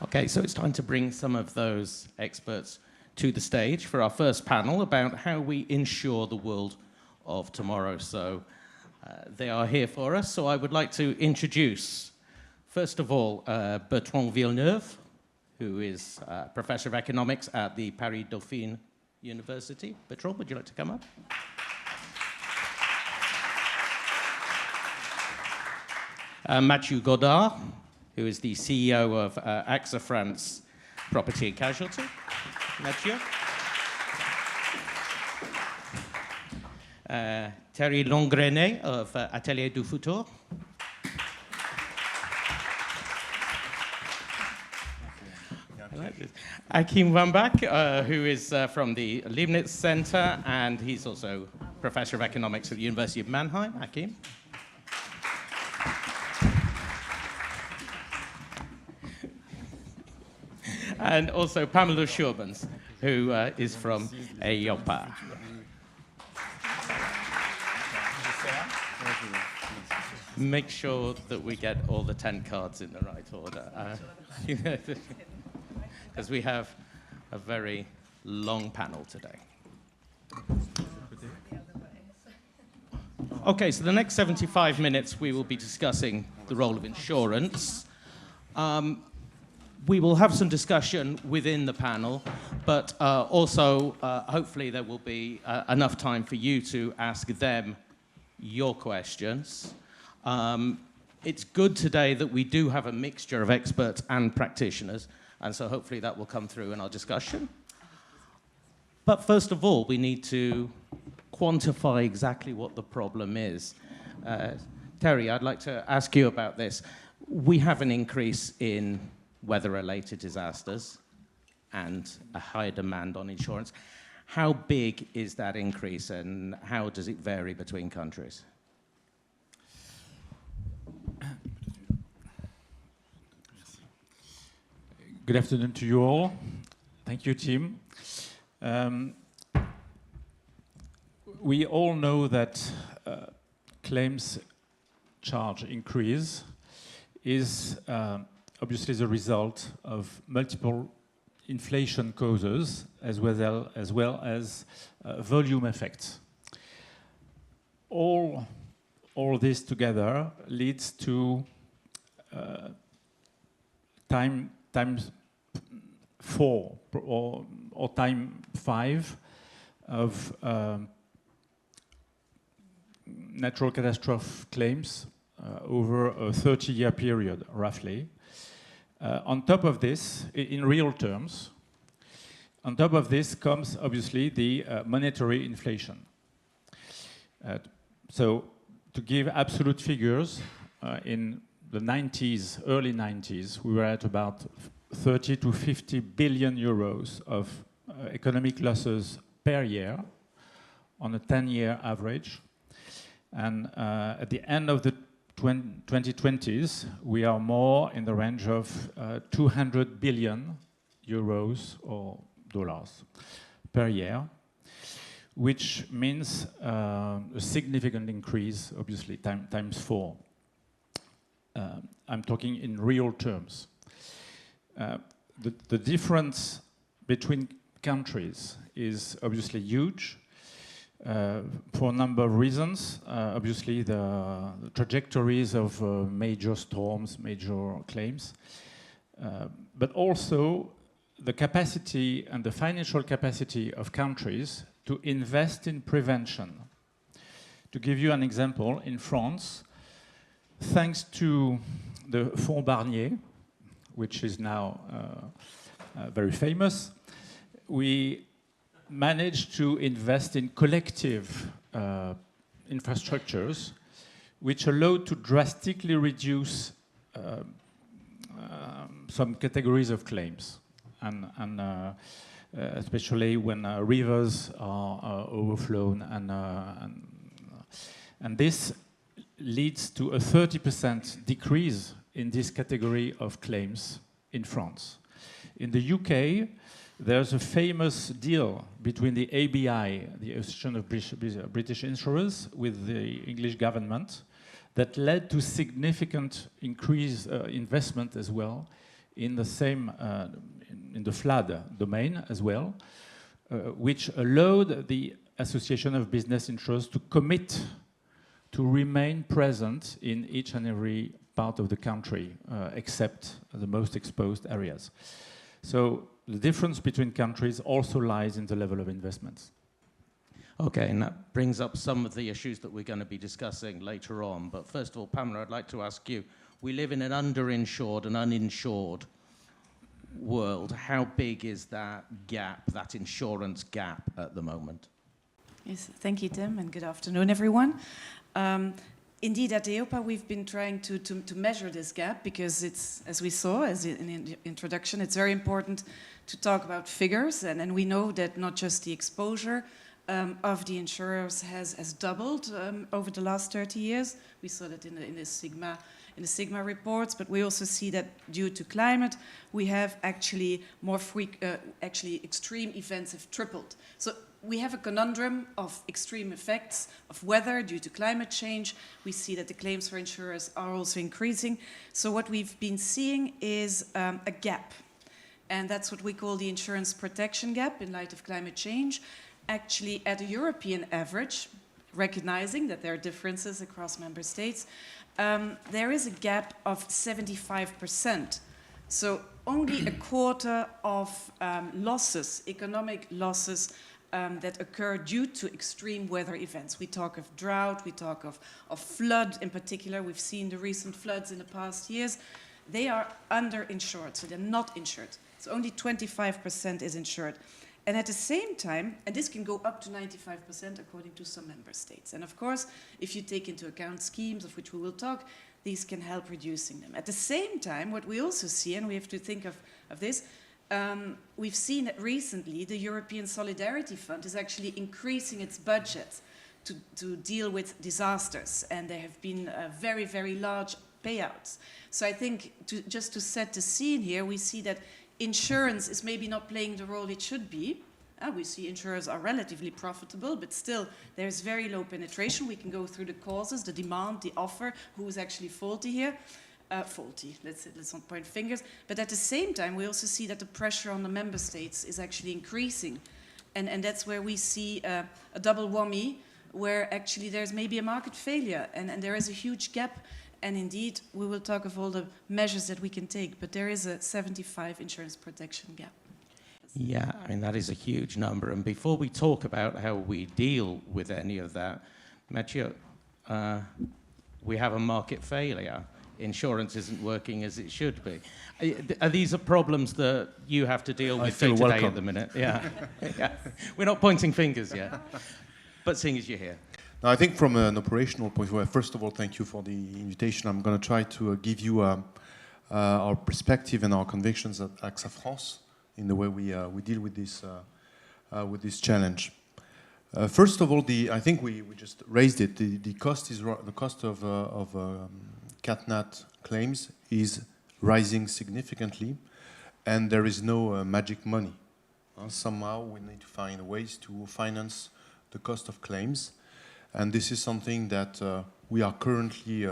Okay, so it's time to bring some of those experts to the stage for our first panel about how we insure the world of tomorrow. So they are here for us. So I would like to introduce, first of all, Bertrand Villeneuve, who is Professor of Economics at the Paris Dauphine University. Bertrand, would you like to come up? Mathieu Godart, who is the CEO of AXA France Property and Casualty. Mathieu. Thierry Langreney of Ateliers du Futur. Achim Wambach, who is from the Liebniz Center, and he's also Professor of Economics at the University of Mannheim. Achim. And also Pamela Schuermans, who is from EIOPA. Make sure that we get all the 10 cards in the right order. Because we have a very long panel today. Okay, so the next 75 minutes we will be discussing the role of insurance. We will have some discussion within the panel, but also hopefully there will be enough time for you to ask them your questions. It's good today that we do have a mixture of experts and practitioners, and so hopefully that will come through in our discussion. But first of all, we need to quantify exactly what the problem is. Thierry, I'd like to ask you about this. We have an increase in weather-related disasters and a higher demand on insurance. How big is that increase, and how does it vary between countries? Good afternoon to you all. Thank you, Tim. We all know that claims charge increase is obviously the result of multiple inflation causes as well as volume effects. All this together leads to times 4 or time 5 of natural catastrophe claims over a 30-year period, roughly. On top of this, in real terms, on top of this comes obviously the monetary inflation. So to give absolute figures, in the 90s, early 90s, we were at about 30 to 50 billion euros of economic losses per year on a 10-year average. And at the end of the 2020s, we are more in the range of 200 billion euros or dollars per year, which means a significant increase, obviously, times 4. I'm talking in real terms. The difference between countries is obviously huge. For a number of reasons. Obviously, the trajectories of major storms, major claims, but also the capacity and the financial capacity of countries to invest in prevention. To give you an example, in France, thanks to the Fonds Barnier, which is now very famous, we managed to invest in collective infrastructures which allowed to drastically reduce some categories of claims, and especially when rivers are overflown, and this leads to a 30% decrease in this category of claims in France. In the UK, there's a famous deal between the ABI, the Association of British Insurers, with the English government that led to significant increased investment as well in the same in the flood domain as well, which allowed the Association of Business Insurers to commit to remain present in each and every part of the country, except the most exposed areas. So the difference between countries also lies in the level of investments. Okay, and that brings up some of the issues that we're going to be discussing later on. But first of all, Pamela, I'd like to ask you, we live in an underinsured and uninsured world. How big is that gap, that insurance gap at the moment? Yes, thank you, Tim, and good afternoon, everyone. Indeed, at EIOPA, we've been trying to measure this gap because it's, as we saw as in the introduction, it's very important to talk about figures. And we know that not just the exposure of the insurers has doubled over the last 30 years. We saw that in the Sigma reports, but we also see that due to climate, we have actually actually extreme events have tripled. So we have a conundrum of extreme effects of weather due to climate change. We see that the claims for insurers are also increasing. So what we've been seeing is a gap. And that's what we call the insurance protection gap in light of climate change. Actually, at a European average, recognizing that there are differences across member states, there is a gap of 75%. So only a quarter of losses, economic losses, that occur due to extreme weather events. We talk of drought, we talk of flood in particular. We've seen the recent floods in the past years. They are underinsured, so they're not insured. So only 25% is insured. And at the same time, and this can go up to 95% according to some member states. And of course, if you take into account schemes of which we will talk, these can help reducing them. At the same time, what we also see, and we have to think of this, we've seen that recently the European Solidarity Fund is actually increasing its budget to deal with disasters. And there have been very, very large payouts. So I think just to set the scene here, we see that insurance is maybe not playing the role it should be. We see insurers are relatively profitable, but still there's very low penetration. We can go through the causes, the demand, the offer, who is actually faulty here. Faulty, let's not point fingers. But at the same time, we also see that the pressure on the member states is actually increasing. And that's where we see a double whammy, where actually there's maybe a market failure and there is a huge gap. And indeed, we will talk of all the measures that we can take, but there is a 75 insurance protection gap. Yeah, I mean, that is a huge number. And before we talk about how we deal with any of that, Mathieu, we have a market failure. Insurance isn't working as it should be. Are these problems that you have to deal with day to day at the minute? Yeah. Yeah. We're not pointing fingers yet, but seeing as you're here. Now, I think from an operational point of view, first of all, thank you for the invitation. I'm going to try to give you our perspective and our convictions at AXA France in the way we deal with this challenge. First of all, I think we just raised it. The cost of CatNat claims is rising significantly, and there is no magic money. Somehow we need to find ways to finance the cost of claims, and this is something that we are currently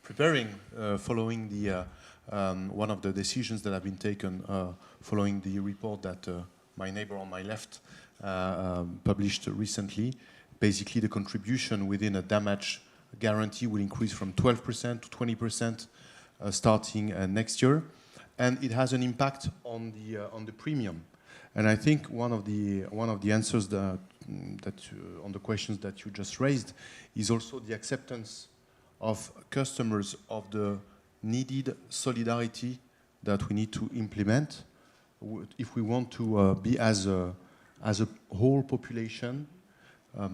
preparing, following one of the decisions that have been taken following the report that my neighbor on my left published recently. Basically, the contribution within a damage guarantee will increase from 12% to 20% starting next year, and it has an impact on the premium. And I think one of the answers that on the questions that you just raised is also the acceptance of customers of the needed solidarity that we need to implement if we want to be as a whole population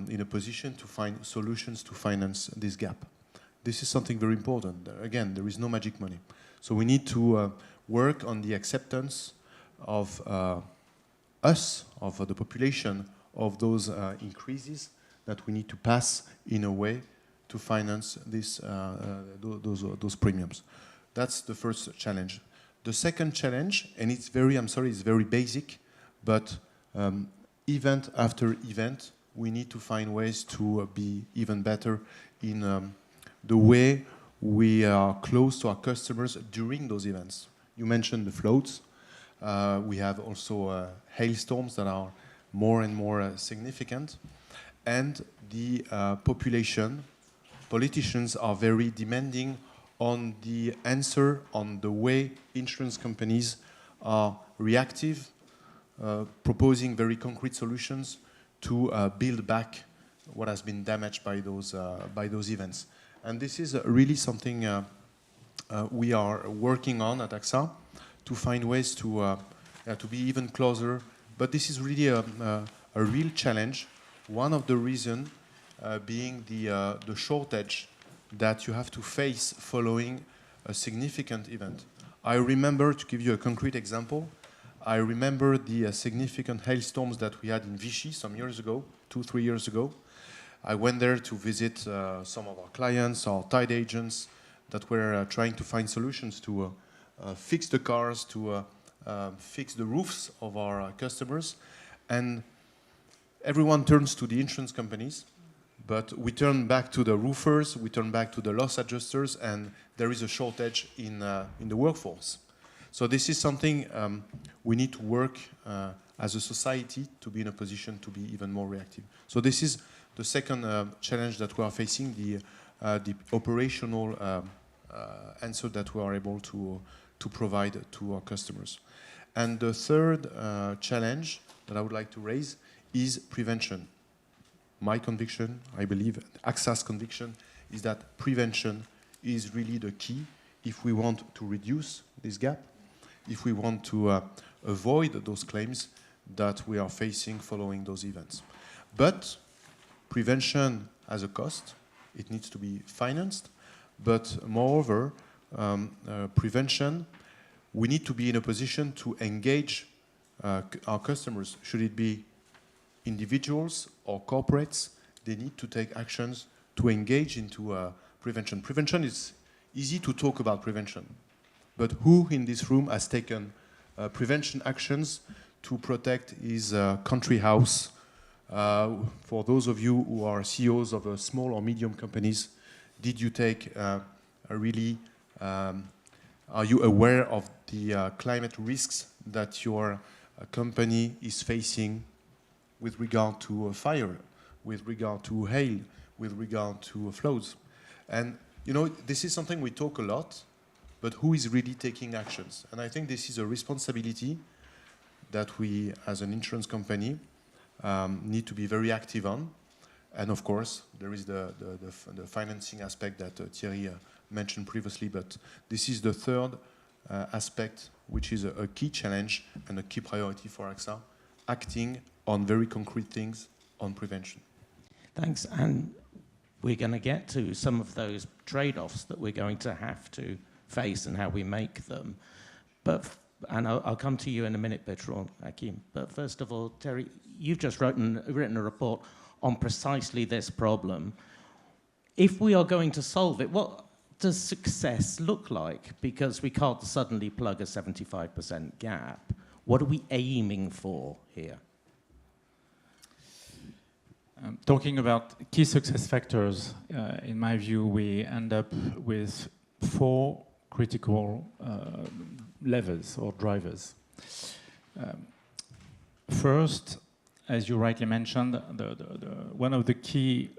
in a position to find solutions to finance this gap. This is something very important. Again, there is no magic money. So we need to work on the acceptance of us, of the population, of those increases that we need to pass in a way to finance those premiums. That's the first challenge. The second challenge, and it's very basic, but event after event, we need to find ways to be even better in the way we are close to our customers during those events. You mentioned the floods. We have also hailstorms that are more and more significant. And the population, politicians are very demanding on the answer, on the way insurance companies are reactive, proposing very concrete solutions to build back what has been damaged by those events. And this is really something we are working on at AXA to find ways to be even closer. But this is really a real challenge. One of the reasons being the shortage that you have to face following a significant event. I remember, to give you a concrete example, I remember the significant hailstorms that we had in Vichy some years ago, 2-3 years ago. I went there to visit some of our clients, our tied agents that were trying to find solutions to fix the cars, to fix the roofs of our customers. And everyone turns to the insurance companies, but we turn back to the roofers, we turn back to the loss adjusters, and there is a shortage in the workforce. So this is something we need to work as a society to be in a position to be even more reactive. So this is the second challenge that we are facing, the operational answer that we are able to provide to our customers. And the third challenge that I would like to raise is prevention. My conviction, I believe, AXA's conviction, is that prevention is really the key if we want to reduce this gap, if we want to avoid those claims that we are facing following those events. But prevention has a cost. It needs to be financed. But moreover, prevention, we need to be in a position to engage our customers. Should it be individuals or corporates, they need to take actions to engage into prevention. Prevention is easy to talk about prevention, but who in this room has taken prevention actions to protect his country house? For those of you who are CEOs of small or medium companies, did you take are you aware of the climate risks that your company is facing with regard to fire, with regard to hail, with regard to floods? And you know, this is something we talk a lot, but who is really taking actions? And I think this is a responsibility that we, as an insurance company, need to be very active on. And of course, there is the financing aspect that Thierry mentioned previously, but this is the third aspect, which is a key challenge and a key priority for AXA, acting on very concrete things on prevention. Thanks. And we're going to get to some of those trade-offs that we're going to have to face and how we make them. And I'll come to you in a minute, Bertrand, Achim. But first of all, Thierry, you've just written a report on precisely this problem. If we are going to solve it, what does success look like? Because we can't suddenly plug a 75% gap. What are we aiming for here? Talking about key success factors, in my view, we end up with 4 critical levers or drivers. First, as you rightly mentioned, one of the key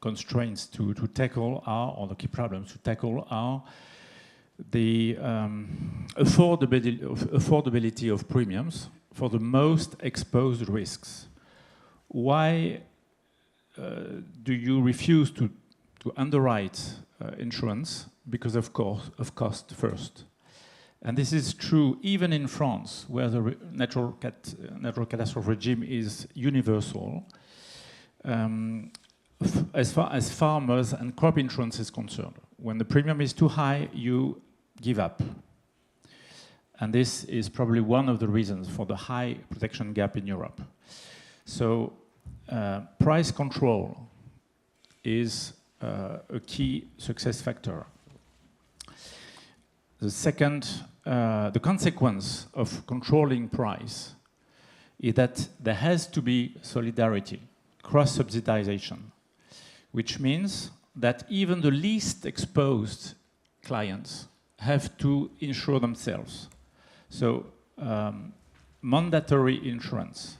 constraints to tackle or the key problems to tackle are the affordability of premiums for the most exposed risks. Why do you refuse to underwrite insurance? Because of cost first. And this is true even in France, where the natural catastrophe regime is universal. As far as farmers and crop insurance is concerned, when the premium is too high, you give up. And this is probably one of the reasons for the high protection gap in Europe. So price control is a key success factor. The second, the consequence of controlling price is that there has to be solidarity, cross-subsidization, which means that even the least exposed clients have to insure themselves. So mandatory insurance,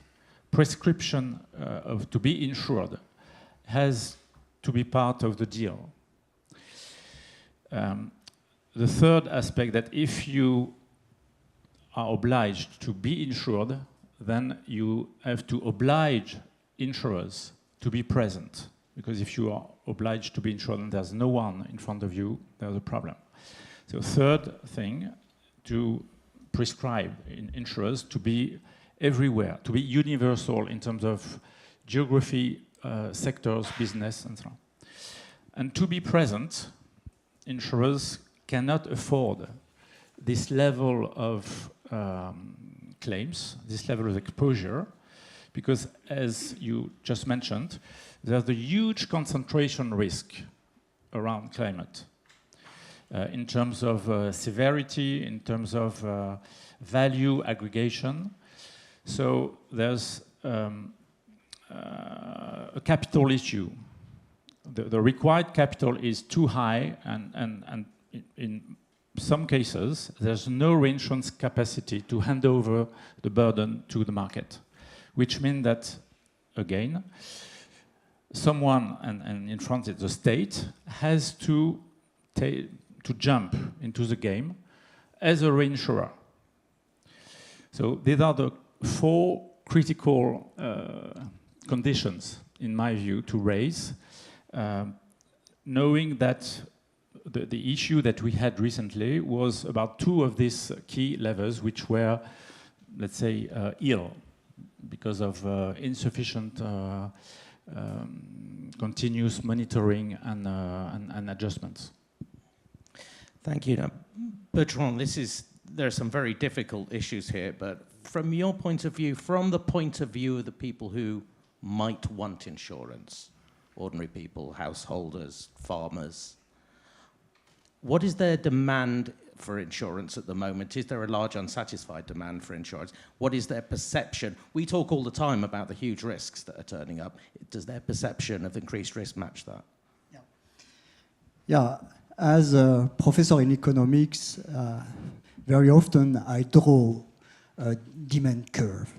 prescription to be insured has to be part of the deal. The third aspect, that if you are obliged to be insured, then you have to oblige insurers to be present. Because if you are obliged to be insured and there's no one in front of you, there's a problem. So third thing, to prescribe insurers to be everywhere, to be universal in terms of geography, sectors, business, and so on. And to be present, insurers cannot afford this level of claims, this level of exposure, because as you just mentioned, there's a huge concentration risk around climate in terms of severity, in terms of value aggregation. So there's a capital issue. The required capital is too high, and in some cases, there's no reinsurance capacity to hand over the burden to the market, which means that, again, someone, and in France it's the state, has to jump into the game as a reinsurer. So these are the four critical conditions, in my view, to raise, knowing that the issue that we had recently was about two of these key levers which were, let's say, ill because of insufficient continuous monitoring and adjustments. Thank you. Now, Bertrand, there are some very difficult issues here, but from your point of view, from the point of view of the people who might want insurance, ordinary people, householders, farmers, what is their demand for insurance at the moment? Is there a large unsatisfied demand for insurance? What is their perception? We talk all the time about the huge risks that are turning up. Does their perception of increased risk match that? Yeah. As a professor in economics, very often I draw a demand curve.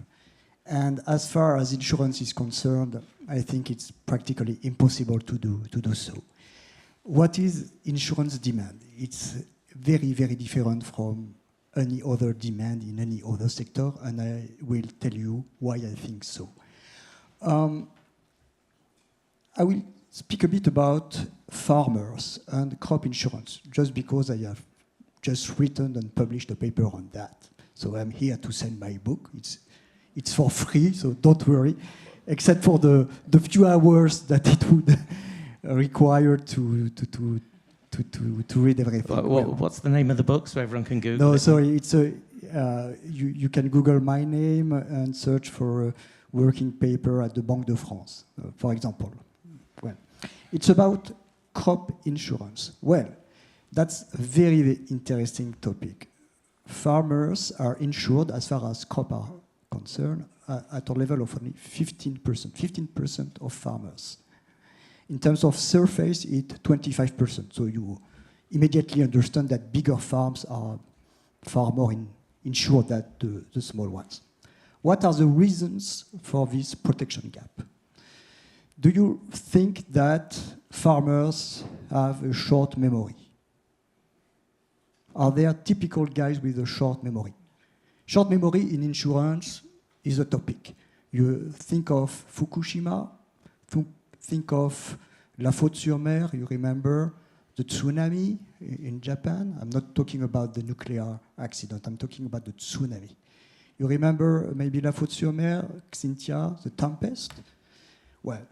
And as far as insurance is concerned, I think it's practically impossible to do so. What is insurance demand? It's very, very different from any other demand in any other sector, and I will tell you why I think so. I will speak a bit about farmers and crop insurance, just because I have just written and published a paper on that. So I'm here to sell my book. It's for free, so don't worry, except for the few hours that it would require to read everything. What's the name of the book so everyone can Google it? No, sorry, it's you can Google my name and search for a working paper at the Banque de France, for example. Well, it's about crop insurance. Well, that's a very, very interesting topic. Farmers are insured, as far as crop are concerned, at a level of only 15% of farmers. In terms of surface, it's 25%. So you immediately understand that bigger farms are far more insured than the small ones. What are the reasons for this protection gap? Do you think that farmers have a short memory? Are there typical guys with a short memory? Short memory in insurance is a topic. You think of Fukushima, think of La Faute-sur-Mer, you remember the tsunami in Japan. I'm not talking about the nuclear accident, I'm talking about the tsunami. You remember maybe La Faute-sur-Mer, Xynthia, the tempest? Well,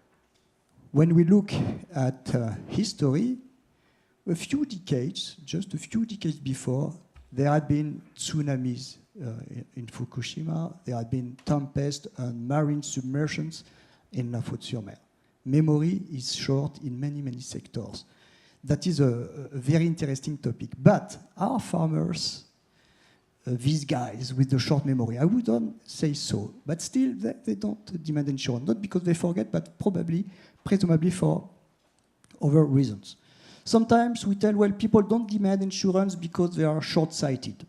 when we look at history, just a few decades before, there had been tsunamis in Fukushima, there had been tempests and marine submersions in La Faute-sur-Mer. Memory is short in many, many sectors. That is a very interesting topic. But are farmers these guys with the short memory? I wouldn't say so. But still, they don't demand insurance. Not because they forget, but presumably for other reasons. Sometimes we tell, well, people don't demand insurance because they are short-sighted.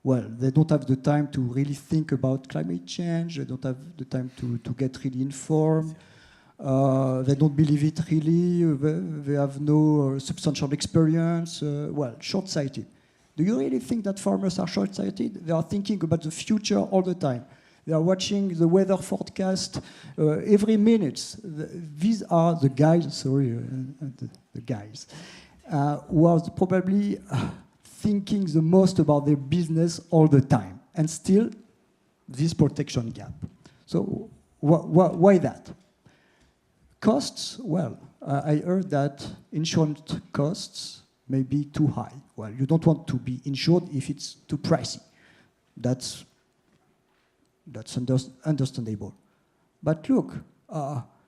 Well, they don't have the time to really think about climate change. They don't have the time to get really informed. They don't believe it really. They have no substantial experience. Well, short-sighted. Do you really think that farmers are short-sighted? They are thinking about the future all the time. They are watching the weather forecast every minute. These are the guys, the guys, who are probably thinking the most about their business all the time. And still, this protection gap. So why that? Costs, well, I heard that insurance costs may be too high. Well, you don't want to be insured if it's too pricey. That's understandable. But look,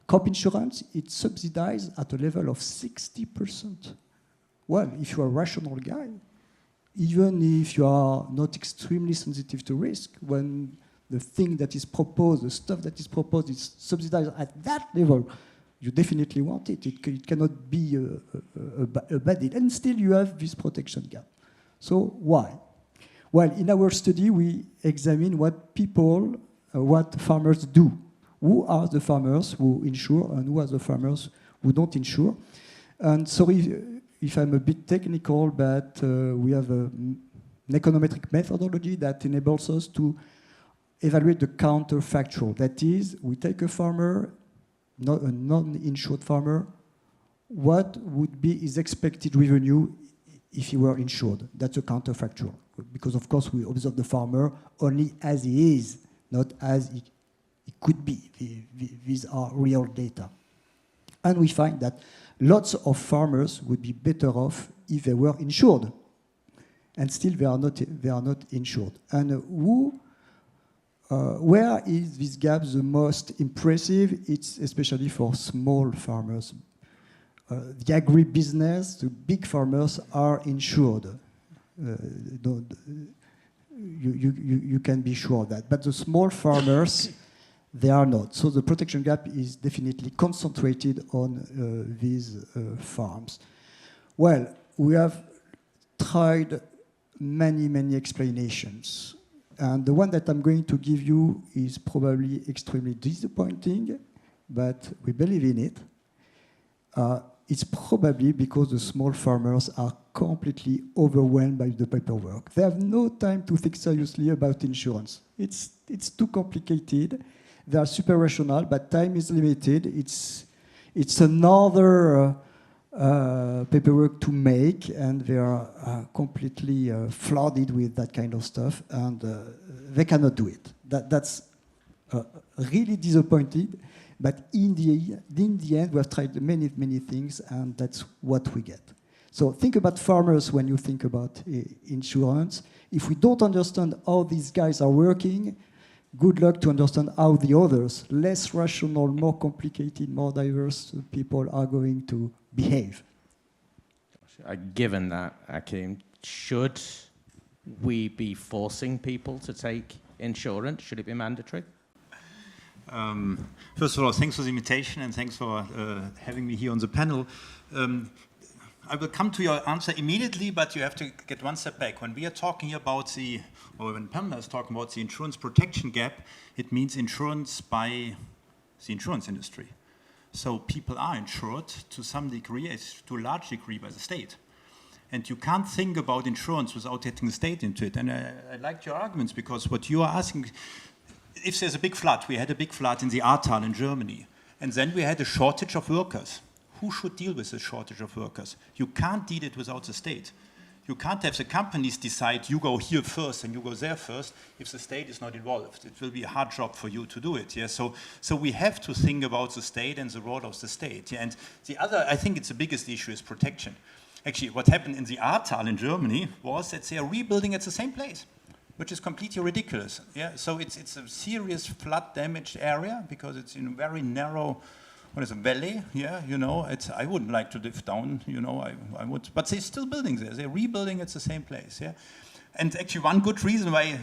crop insurance, it's subsidized at a level of 60%. Well, if you're a rational guy, even if you are not extremely sensitive to risk, when the thing that is proposed, the stuff that is proposed is subsidized at that level, you definitely want it. It cannot be a bad deal. And still you have this protection gap. So why? Well, in our study, we examine what farmers do. Who are the farmers who insure and who are the farmers who don't insure? And sorry if I'm a bit technical, but we have an econometric methodology that enables us to evaluate the counterfactual. That is, we take a farmer, not a non-insured farmer, what would be his expected revenue if he were insured? That's a counterfactual. Because, of course, we observe the farmer only as he is, not as he could be. These are real data. And we find that lots of farmers would be better off if they were insured. And still, they are not insured. And where is this gap the most impressive? It's especially for small farmers. The agribusiness, the big farmers are insured. You can be sure of that. But the small farmers, they are not. So the protection gap is definitely concentrated on these farms. Well, we have tried many explanations. And the one that I'm going to give you is probably extremely disappointing, but we believe in it. It's probably because the small farmers are completely overwhelmed by the paperwork. They have no time to think seriously about insurance. It's too complicated. They are super rational, but time is limited. It's another paperwork to make, and they are completely flooded with that kind of stuff, and they cannot do it. That's really disappointing. But in the end, we have tried many things, and that's what we get. So think about farmers when you think about insurance. If we don't understand how these guys are working, good luck to understand how the others, less rational, more complicated, more diverse people are going to behave. Given that, Achim, should we be forcing people to take insurance? Should it be mandatory? First of all, thanks for the invitation and thanks for having me here on the panel. I will come to your answer immediately, but you have to get one step back. When we are talking about when Pamela is talking about the insurance protection gap, it means insurance by the insurance industry. So people are insured to some degree, to a large degree by the state. And you can't think about insurance without getting the state into it. And I liked your arguments because what you are asking, if there's a big flood, we had a big flood in the Ahrtal in Germany, and then we had a shortage of workers. Who should deal with this shortage of workers? You can't deal it without the state. You can't have the companies decide you go here first and you go there first if the state is not involved. It will be a hard job for you to do it. Yeah? So we have to think about the state and the role of the state. Yeah? And the other, I think it's the biggest issue is protection. Actually, what happened in the Ahrtal in Germany was that they are rebuilding at the same place, which is completely ridiculous. Yeah? So it's a serious flood-damaged area because it's in a very narrow, what is a valley? Yeah, you know, I wouldn't like to live down. You know, I would, but they're still building there. They're rebuilding at the same place. Yeah, and actually, one good reason why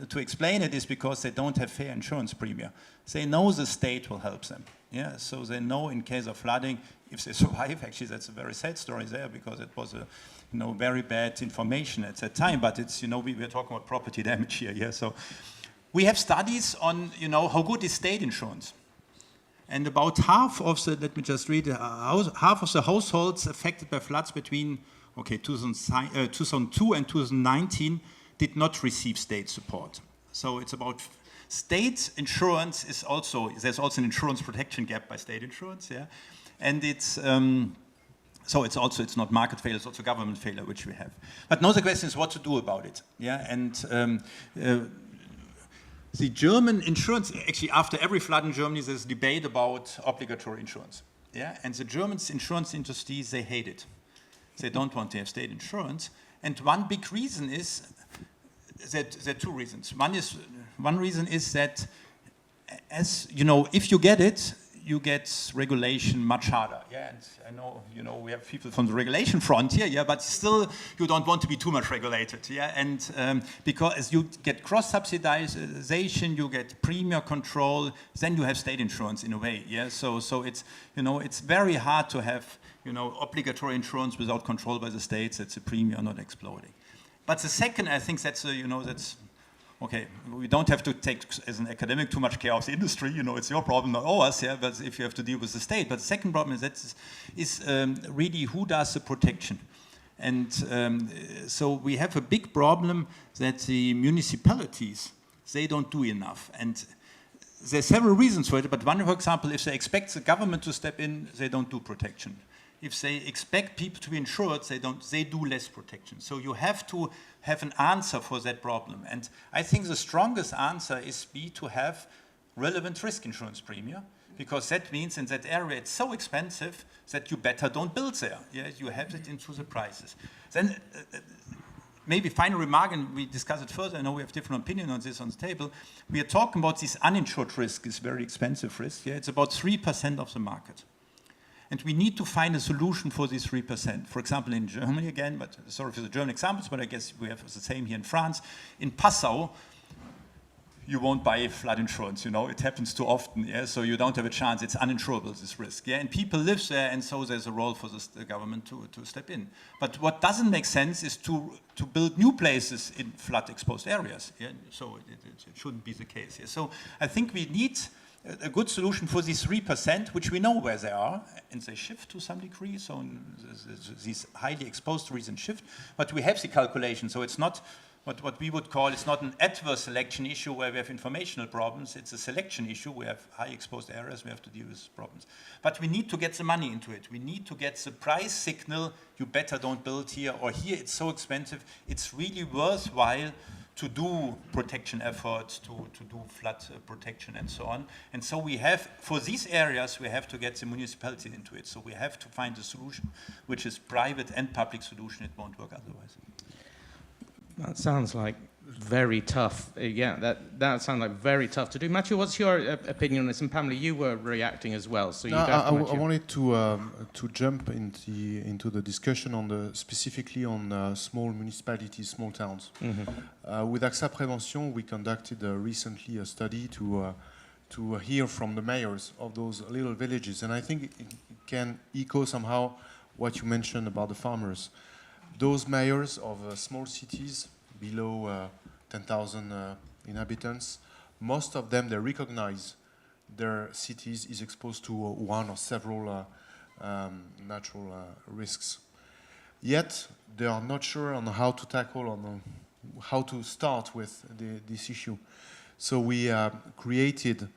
to explain it is because they don't have fair insurance premium. They know the state will help them. Yeah, so they know in case of flooding, if they survive, actually, that's a very sad story there, because it was a, very bad information at that time. But it's, we're talking about property damage here. Yeah. So we have studies on, how good is state insurance. And about half of the, let me just read, half of the households affected by floods between 2002 and 2019 did not receive state support. So it's about state insurance is also, there's also an insurance protection gap by state insurance, yeah. And it's, so it's also, it's not market failure, it's also government failure, which we have. But now the question is what to do about it, yeah. And the German insurance, actually after every flood in Germany, there's a debate about obligatory insurance, yeah. And the German insurance industry, they hate it. They don't want to have state insurance. And one big reason is that there are two reasons. One reason is that, as if you get it, you get regulation much harder. Yeah, and I know, we have people from the regulation front here. Yeah, but still, you don't want to be too much regulated. Yeah, and because you get cross-subsidization, you get premium control, then you have state insurance in a way. Yeah, so it's it's very hard to have obligatory insurance without control by the states. That's a premium not exploding. But the second, I think that's that's okay. We don't have to take as an academic too much care of the industry. It's your problem, not ours. Yeah, but if you have to deal with the state. But the second problem is really who does the protection, and so we have a big problem that the municipalities, they don't do enough. And there's several reasons for it. But one, for example, if they expect the government to step in, they don't do protection. If they expect people to be insured, they do less protection. So you have to have an answer for that problem. And I think the strongest answer is to have relevant risk insurance premium, because that means in that area it's so expensive that you better don't build there. Yeah, you have it into the prices. Then maybe final remark, and we discuss it further. I know we have different opinion on this on the table. We are talking about this uninsured risk, is very expensive risk. Yeah, it's about 3% of the market. And we need to find a solution for this 3%. For example, in Germany again, but sorry for the German examples, but I guess we have the same here in France. In Passau, you won't buy flood insurance, it happens too often, yeah? So you don't have a chance, it's uninsurable, this risk, yeah? And people live there, and so there's a role for the government to step in. But what doesn't make sense is to build new places in flood-exposed areas, yeah? So it shouldn't be the case, yeah? So I think we need a good solution for these 3%, which we know where they are, and they shift to some degree, so these highly exposed regions shift, but we have the calculation, so it's not what we would call, it's not an adverse selection issue where we have informational problems, it's a selection issue, we have high exposed areas, we have to deal with problems. But we need to get the money into it, we need to get the price signal, you better don't build here, or here it's so expensive, it's really worthwhile to do protection efforts, to do flood protection and so on. And so we have, for these areas, we have to get the municipality into it. So we have to find a solution, which is private and public solution. It won't work otherwise. That sounds like very tough. Yeah, that sounds like very tough to do. Mathieu, what's your opinion on this? And Pamela, you were reacting as well. So I wanted to jump into the discussion on specifically on small municipalities, small towns. Mm-hmm. With AXA Prévention, we conducted recently a study to hear from the mayors of those little villages, and I think it can echo somehow what you mentioned about the farmers. Those mayors of small cities below 10,000 inhabitants, most of them, they recognize their cities is exposed to one or several natural risks. Yet, they are not sure on how to tackle, on how to start with this issue. So we created,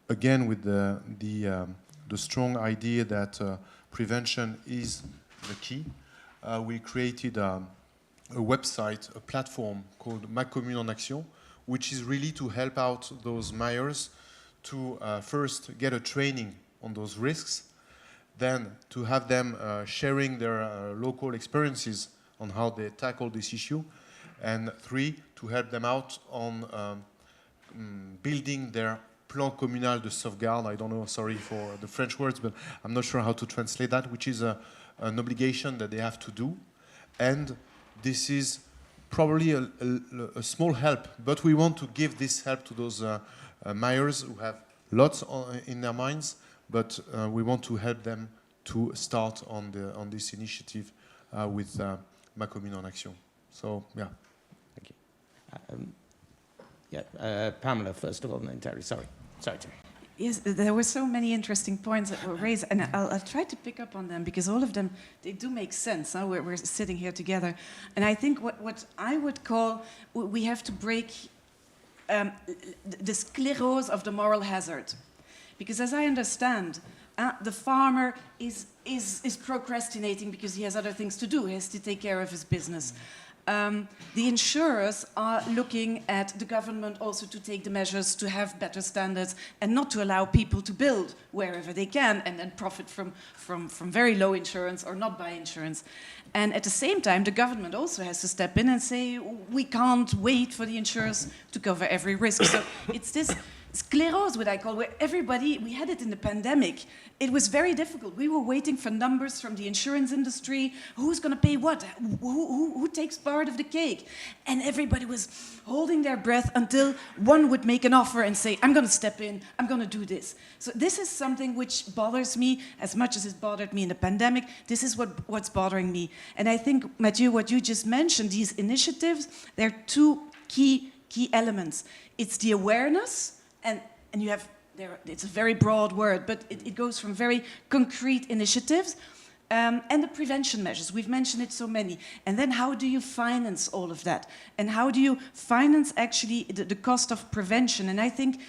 again with the strong idea that prevention is the key, we created a website, a platform called Ma Commune en Action, which is really to help out those mayors to first get a training on those risks, then to have them sharing their local experiences on how they tackle this issue, and 3, to help them out on building their plan communal de sauvegarde. I don't know, sorry for the French words, but I'm not sure how to translate that, which is an obligation that they have to do. And this is probably a small help, but we want to give this help to those mayors who have lots in their minds, but we want to help them to start on this initiative with Ma Commune en Action. So, yeah. Thank you. Pamela, first of all, and then Terry. Sorry, Terry. Yes, there were so many interesting points that were raised, and I'll try to pick up on them because all of them, they do make sense. Huh? We're sitting here together. And I think what I would call, we have to break the sclerose of the moral hazard. Because as I understand, the farmer is procrastinating because he has other things to do. He has to take care of his business. The insurers are looking at the government also to take the measures to have better standards and not to allow people to build wherever they can and then profit from very low insurance or not buy insurance. And at the same time, the government also has to step in and say, we can't wait for the insurers to cover every risk. So it's this sclerose, what I call, where everybody, we had it in the pandemic. It was very difficult. We were waiting for numbers from the insurance industry. Who's going to pay what? Who takes part of the cake? And everybody was holding their breath until one would make an offer and say, I'm going to step in, I'm going to do this. So this is something which bothers me as much as it bothered me in the pandemic. This is what's bothering me. And I think, Mathieu, what you just mentioned, these initiatives, there are two key elements. It's the awareness, and you have, it's a very broad word, but it goes from very concrete initiatives and the prevention measures. We've mentioned it so many. And then how do you finance all of that? And how do you finance actually the cost of prevention? And I think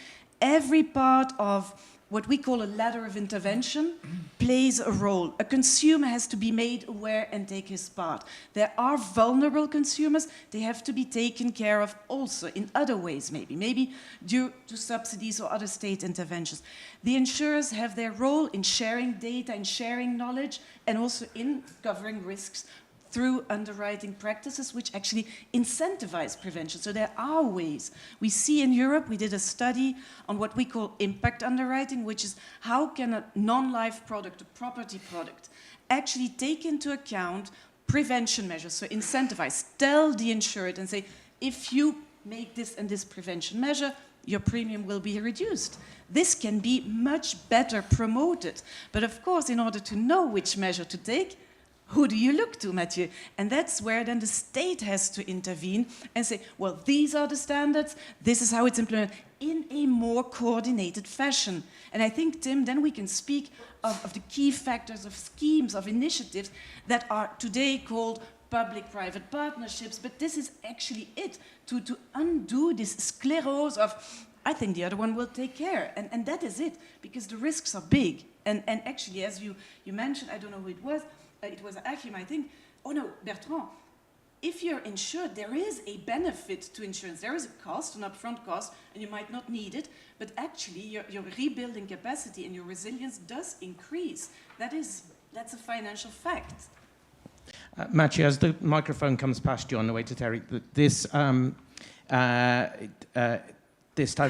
every part of what we call a ladder of intervention plays a role. A consumer has to be made aware and take his part. There are vulnerable consumers. They have to be taken care of also in other ways, maybe due to subsidies or other state interventions. The insurers have their role in sharing data and sharing knowledge and also in covering risks through underwriting practices which actually incentivize prevention. So there are ways. We see in Europe, we did a study on what we call impact underwriting, which is how can a non-life product, a property product, actually take into account prevention measures, so incentivize, tell the insured and say, if you make this and this prevention measure, your premium will be reduced. This can be much better promoted. But of course, in order to know which measure to take, who do you look to, Mathieu? And that's where then the state has to intervene and say, well, these are the standards, this is how it's implemented, in a more coordinated fashion. And I think, Tim, then we can speak of the key factors, of schemes, of initiatives that are today called public-private partnerships, but this is actually it, to undo this sclerose of, I think the other one will take care. And that is it, because the risks are big. And actually, as you mentioned, I don't know who it was Achim, I think. Oh no, Bertrand. If you're insured, there is a benefit to insurance. There is a cost, an upfront cost, and you might not need it, but actually your rebuilding capacity and your resilience does increase. That's a financial fact. Mathieu, as the microphone comes past you on the way to Thierry, this type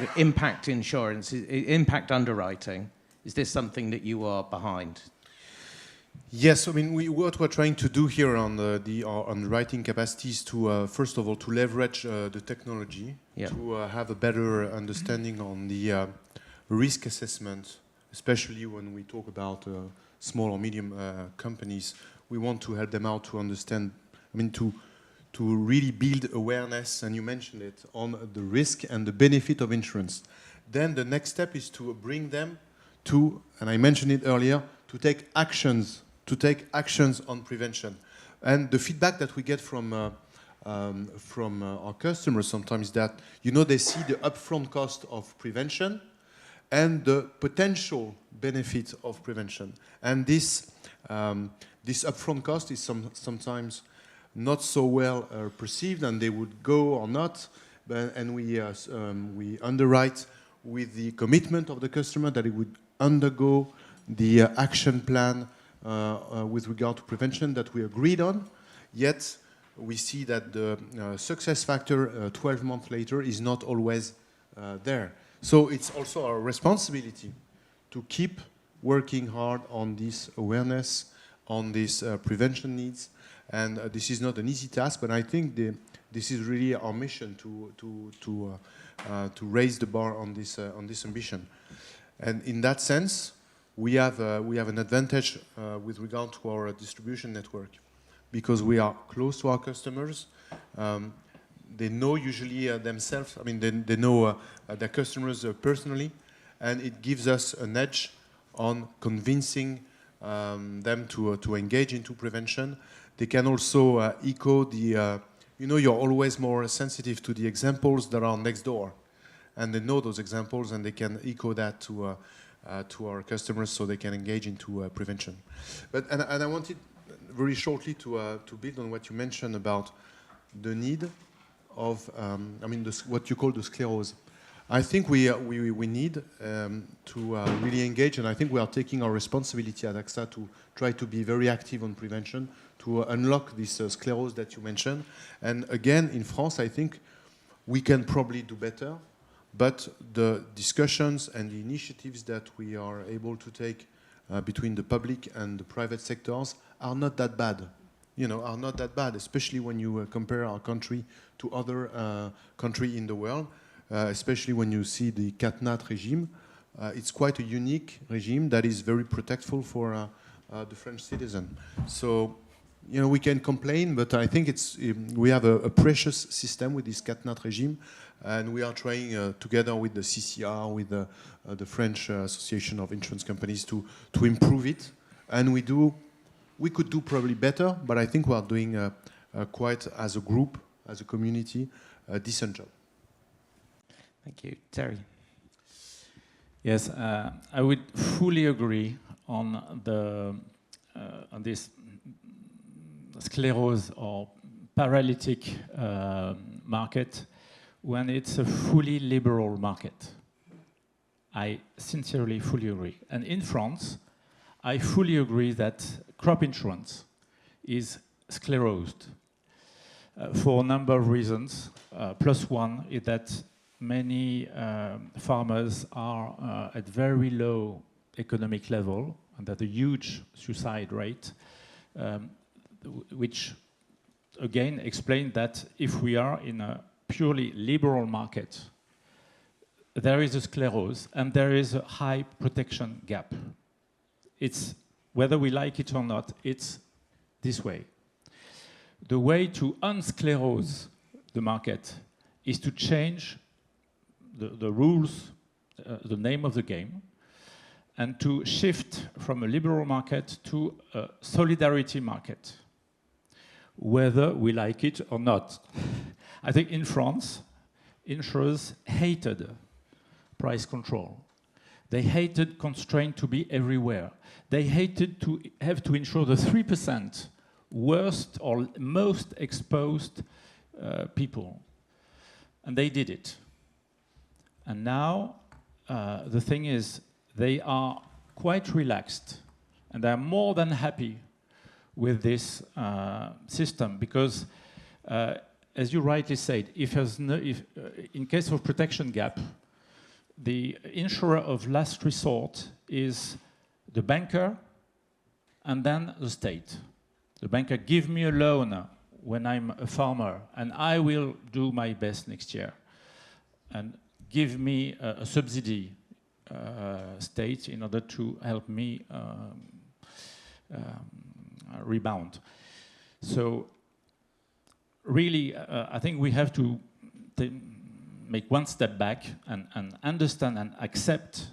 of impact insurance, impact underwriting, is this something that you are behind? Yes, I mean, what we're trying to do here on the underwriting capacity is to, first of all, to leverage the technology, to have a better understanding on the risk assessment, especially when we talk about small or medium companies. We want to help them out to understand, I mean, to really build awareness, and you mentioned it, on the risk and the benefit of insurance. Then the next step is to bring them to, and I mentioned it earlier, to take actions on prevention. And the feedback that we get from our customers sometimes is that, they see the upfront cost of prevention and the potential benefit of prevention. And this upfront cost is sometimes not so well perceived, and they would go or not. And we underwrite with the commitment of the customer that it would undergo the action plan with regard to prevention that we agreed on. Yet we see that the success factor 12 months later is not always there. So it's also our responsibility to keep working hard on this awareness, on these prevention needs. And this is not an easy task, but I think this is really our mission to raise the bar on this ambition. And in that sense, we have an advantage with regard to our distribution network because we are close to our customers. They know usually themselves. I mean, they know their customers personally, and it gives us an edge on convincing them to engage into prevention. They can also echo the, you know, you're always more sensitive to the examples that are next door. And they know those examples and they can echo that to our customers so they can engage into prevention. And I wanted very shortly to build on what you mentioned about the need of, I mean, what you call the sclerose. I think we need to really engage, and I think we are taking our responsibility at AXA to try to be very active on prevention, to unlock this sclerose that you mentioned. And again, in France, I think we can probably do better, but the discussions and the initiatives that we are able to take between the public and the private sectors are not that bad. You know, are not that bad, especially when you compare our country to other countries in the world. Especially when you see the CatNat regime. It's quite a unique regime that is very protectful for the French citizen. So, you know, we can complain, but I think we have a precious system with this CatNat regime, and we are trying together with the CCR, with the French Association of Insurance Companies to improve it. And we could do probably better, but I think we are doing quite, as a group, as a community, a decent job. Thank you. Thierry. Yes, I would fully agree on this sclerose or paralytic market when it's a fully liberal market. I sincerely fully agree. And in France, I fully agree that crop insurance is sclerosed for a number of reasons. Plus one is that many farmers are at very low economic level and at a huge suicide rate, which again explain that if we are in a purely liberal market, there is a sclerose and there is a high protection gap. It's, whether we like it or not, it's this way. The way to unsclerose the market is to change the rules, the name of the game, and to shift from a liberal market to a solidarity market, whether we like it or not. I think in France, insurers hated price control. They hated constraint to be everywhere. They hated to have to insure the 3% worst or most exposed people. And they did it. And now, the thing is, they are quite relaxed, and they are more than happy with this system, because, as you rightly said, if in case of protection gap, the insurer of last resort is the banker and then the state. The banker give me a loan when I'm a farmer, and I will do my best next year. And give me a subsidy state in order to help me rebound. So really, I think we have to make one step back and understand and accept,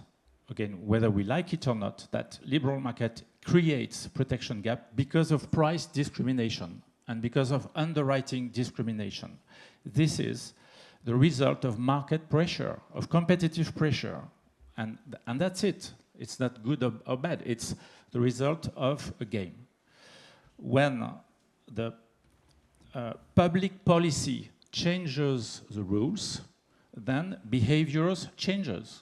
again, whether we like it or not, that liberal market creates protection gap because of price discrimination and because of underwriting discrimination. This is the result of market pressure, of competitive pressure. And that's it. It's not good or bad. It's the result of a game. When the public policy changes the rules, then behaviors changes.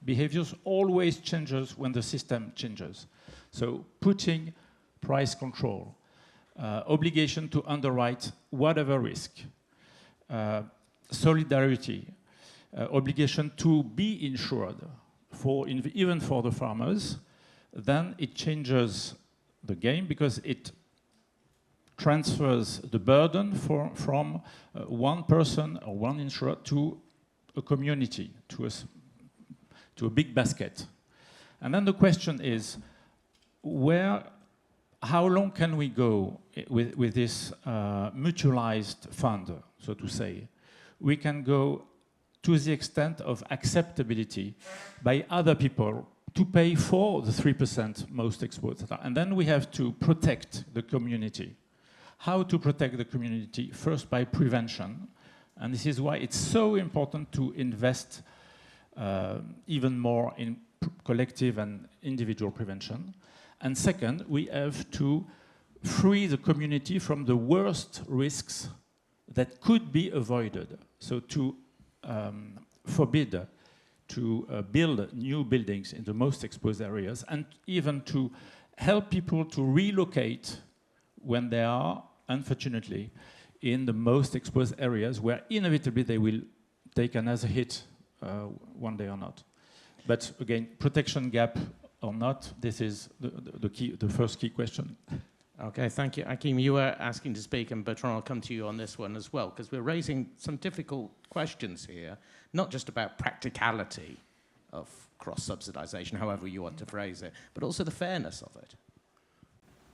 Behaviors always changes when the system changes. So putting price control, obligation to underwrite whatever risk, solidarity, obligation to be insured, even for the farmers, then it changes the game because it transfers the burden from one person or one insurer to a community, to a big basket. And then the question is, how long can we go with this mutualized fund, so to say? We can go to the extent of acceptability by other people to pay for the 3% most exposed. And then we have to protect the community. How to protect the community? First, by prevention. And this is why it's so important to invest even more in collective and individual prevention. And second, we have to free the community from the worst risks that could be avoided. So to forbid to build new buildings in the most exposed areas, and even to help people to relocate when they are, unfortunately, in the most exposed areas where inevitably they will take another hit one day or not. But again, protection gap or not, this is the first key question. Okay, thank you. Achim, you were asking to speak, and Bertrand, I'll come to you on this one as well, because we're raising some difficult questions here, not just about practicality of cross-subsidization, however you want to phrase it, but also the fairness of it.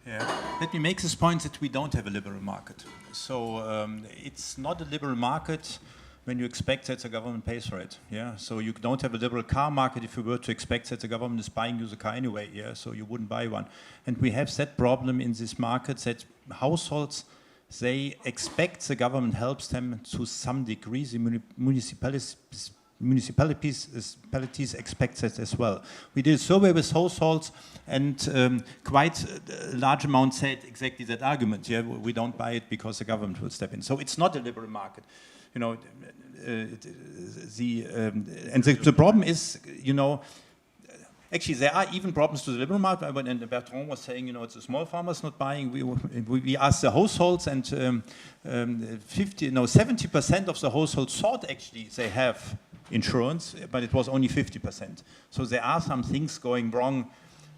Yeah. Let me make this point that we don't have a liberal market. So it's not a liberal market when you expect that the government pays for it. Yeah. So you don't have a liberal car market if you were to expect that the government is buying you the car anyway. Yeah. So you wouldn't buy one. And we have that problem in this market that households, they expect the government helps them to some degree. The municipalities expect that as well. We did a survey with households, and quite a large amount said exactly that argument. Yeah, we don't buy it because the government will step in. So it's not a liberal market. You know, the problem is, you know, actually there are even problems to the liberal market. And Bertrand was saying, you know, it's the small farmers not buying. We asked the households, and 70% of the households thought actually they have insurance, but it was only 50%. So there are some things going wrong,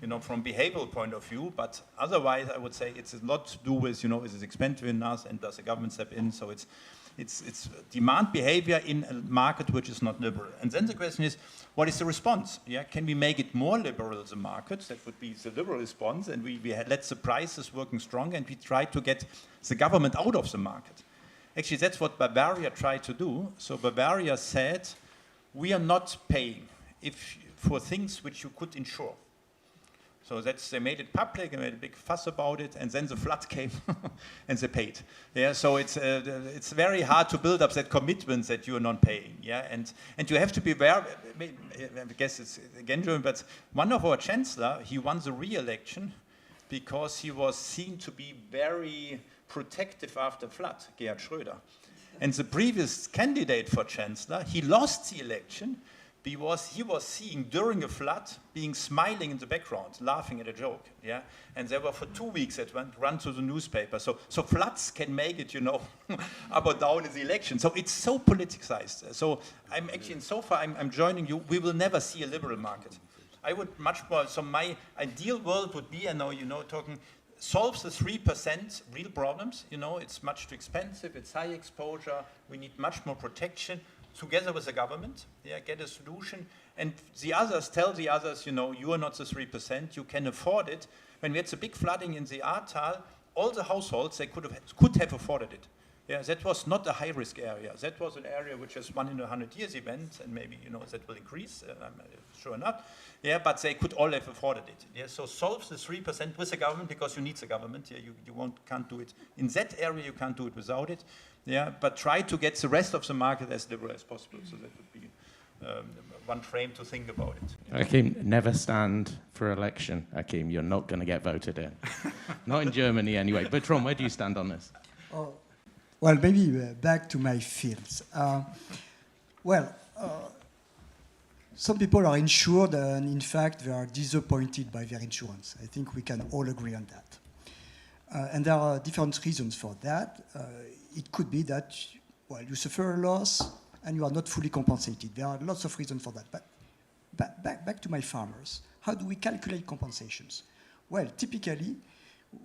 you know, from behavioral point of view, but otherwise I would say it's a lot to do with, you know, is it expensive enough and does the government step in? So it's demand behavior in a market which is not liberal. And then the question is, what is the response? Yeah, can we make it more liberal, the market? That would be the liberal response, and we let the prices working strong, and we try to get the government out of the market. Actually, that's what Bavaria tried to do. So Bavaria said, we are not paying for things which you could insure. So they made it public and made a big fuss about it, and then the flood came and they paid. Yeah, so it's very hard to build up that commitment that you are not paying. Yeah, and you have to be aware. I guess it's again German, but one of our chancellor, he won the re-election because he was seen to be very protective after flood, Gerhard Schröder. And the previous candidate for chancellor, he lost the election because he was seen during a flood being smiling in the background, laughing at a joke. Yeah, and there were for 2 weeks that went run to the newspaper. So floods can make it, you know, up or down in the election. So it's so politicized. So I'm actually, so far I'm joining you. We will never see a liberal market. I would much more. So my ideal world would be, I know, you know, talking. Solves the 3% real problems. You know, it's much too expensive, it's high exposure, we need much more protection together with the government. Yeah, get a solution. And the others tell the others, you know, you are not the 3%, you can afford it. When we had the big flooding in the Ahrtal, all the households, they could have afforded it. Yeah, that was not a high-risk area. That was an area which is 1 in a 100 years event, and maybe, you know, that will increase, I'm sure not. Yeah, but they could all have afforded it. Yeah, so solve the 3% with the government, because you need the government. Yeah, you can't do it in that area. You can't do it without it. Yeah, but try to get the rest of the market as liberal as possible. So that would be one frame to think about it. Yeah. Achim, never stand for election. Achim, you're not going to get voted in. Not in Germany anyway. Bertrand, where do you stand on this? Oh. Well, maybe back to my fields. Some people are insured, and in fact, they are disappointed by their insurance. I think we can all agree on that. And there are different reasons for that. It could be that, well, you suffer a loss and you are not fully compensated. There are lots of reasons for that. But back to my farmers. How do we calculate compensations? Well, typically,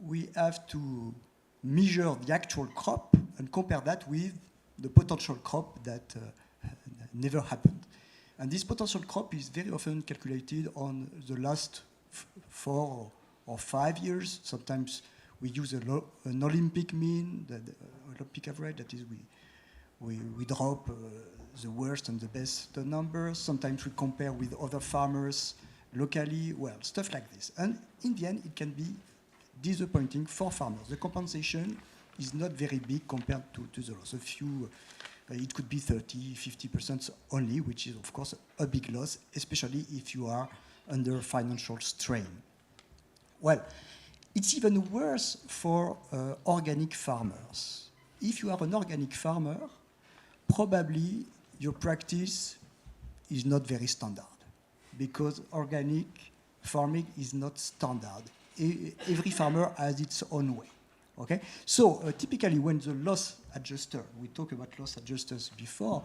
we have to measure the actual crop and compare that with the potential crop that never happened. And this potential crop is very often calculated on the last 4 or 5 years. Sometimes we use an Olympic mean, the Olympic average, that is we drop the worst and the best numbers. Sometimes we compare with other farmers locally, well, stuff like this. And in the end, it can be disappointing for farmers. The compensation is not very big compared to the loss. A few, it could be 30, 50% only, which is, of course, a big loss, especially if you are under financial strain. Well, it's even worse for organic farmers. If you are an organic farmer, probably your practice is not very standard, because organic farming is not standard. Every farmer has its own way. Okay? So typically when the loss adjuster, we talked about loss adjusters before,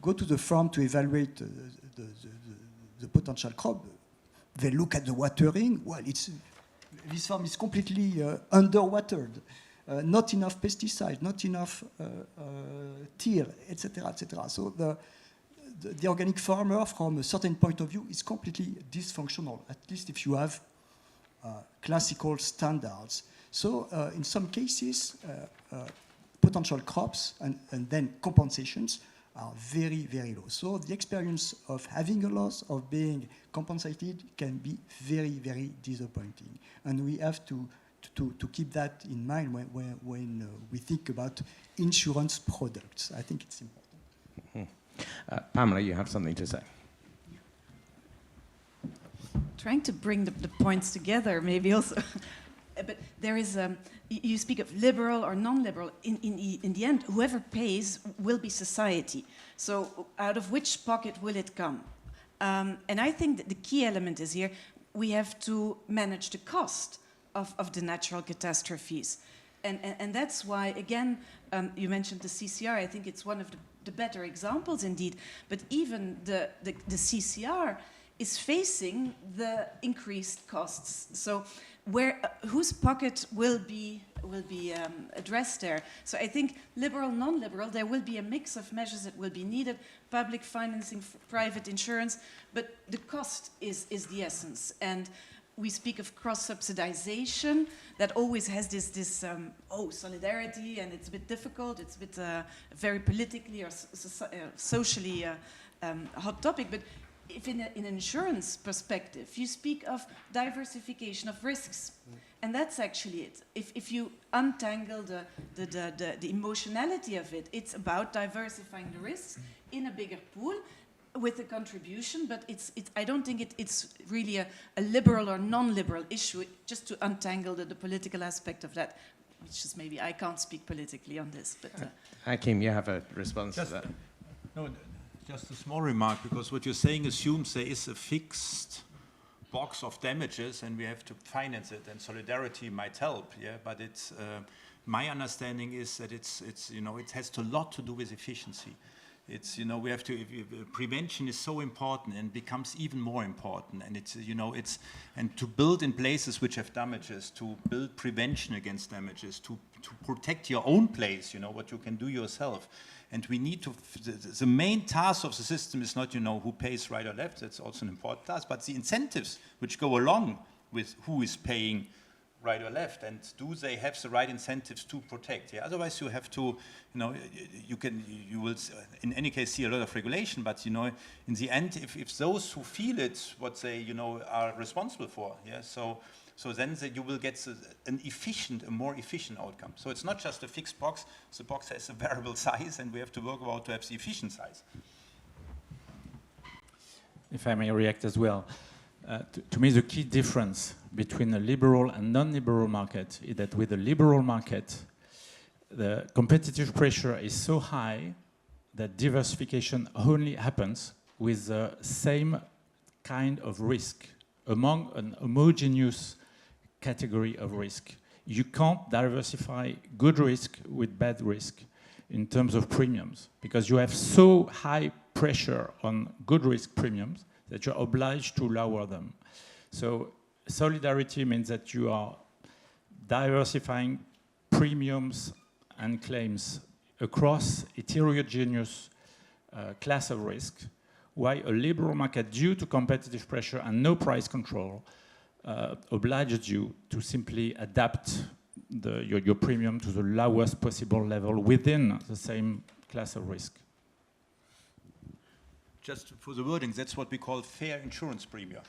go to the farm to evaluate the potential crop, they look at the watering. Well, this farm is completely underwatered. Not enough pesticide, not enough till, etc., etc. So the organic farmer, from a certain point of view, is completely dysfunctional, at least if you have classical standards. So in some cases, potential crops and then compensations are very, very low. So the experience of having a loss, of being compensated, can be very, very disappointing. And we have to keep that in mind when we think about insurance products. I think it's important. Pamela, you have something to say. Trying to bring the points together, maybe also. But there is, you speak of liberal or non-liberal. In the end, whoever pays will be society. So out of which pocket will it come? And I think that the key element is here, we have to manage the cost of the natural catastrophes. And that's why, again, you mentioned the CCR. I think it's one of the better examples indeed. But even the CCR is facing the increased costs. So whose pocket will be addressed there? So I think liberal, non-liberal, there will be a mix of measures that will be needed, public financing, private insurance, but the cost is the essence. And we speak of cross-subsidization that always has this solidarity, and it's a bit difficult, it's a bit very politically or socially hot topic, but if in an insurance perspective, you speak of diversification of risks, and that's actually it. If you untangle the emotionality of it, it's about diversifying the risks in a bigger pool with a contribution, but I don't think it's really a liberal or non-liberal issue, just to untangle the political aspect of that, which is maybe I can't speak politically on this. But Achim, you have a response to that? No, just a small remark, because what you're saying assumes there is a fixed box of damages and we have to finance it, and solidarity might help, yeah. But it's my understanding is that it has a lot to do with efficiency. It's we have to prevention is so important and becomes even more important, and it's and to build in places which have damages, to build prevention against damages, to protect your own place, what you can do yourself. And we need to, the main task of the system is not, who pays right or left, that's also an important task, but the incentives which go along with who is paying right or left, and do they have the right incentives to protect? Yeah? Otherwise you have to, you will in any case see a lot of regulation, but in the end, if those who feel it, what they, are responsible for, yeah, so then you will get a more efficient outcome. So it's not just a fixed box. The box has a variable size, and we have to work about to have the efficient size. If I may react as well. To me, the key difference between a liberal and non-liberal market is that with a liberal market, the competitive pressure is so high that diversification only happens with the same kind of risk among an homogeneous category of risk. You can't diversify good risk with bad risk in terms of premiums, because you have so high pressure on good risk premiums that you're obliged to lower them. So solidarity means that you are diversifying premiums and claims across heterogeneous class of risk, why a liberal market due to competitive pressure and no price control obliged you to simply adapt your premium to the lowest possible level within the same class of risk. Just for the wording, that's what we call fair insurance premium.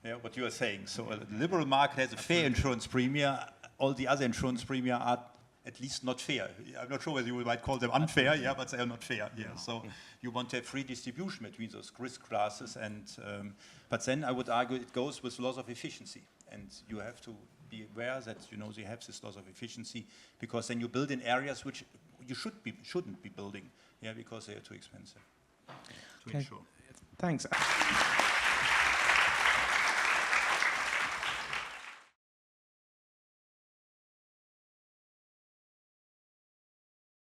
Yeah, what you are saying. So a liberal market has a fair insurance premium. All the other insurance premium are at least not fair. I'm not sure whether you might call them unfair, yeah, but they are not fair. Yeah. So you want to have free distribution between those risk classes, and but then I would argue it goes with loss of efficiency, and you have to be aware that you have this loss of efficiency, because then you build in areas which you shouldn't be building, yeah, because they are too expensive to insure. Thanks.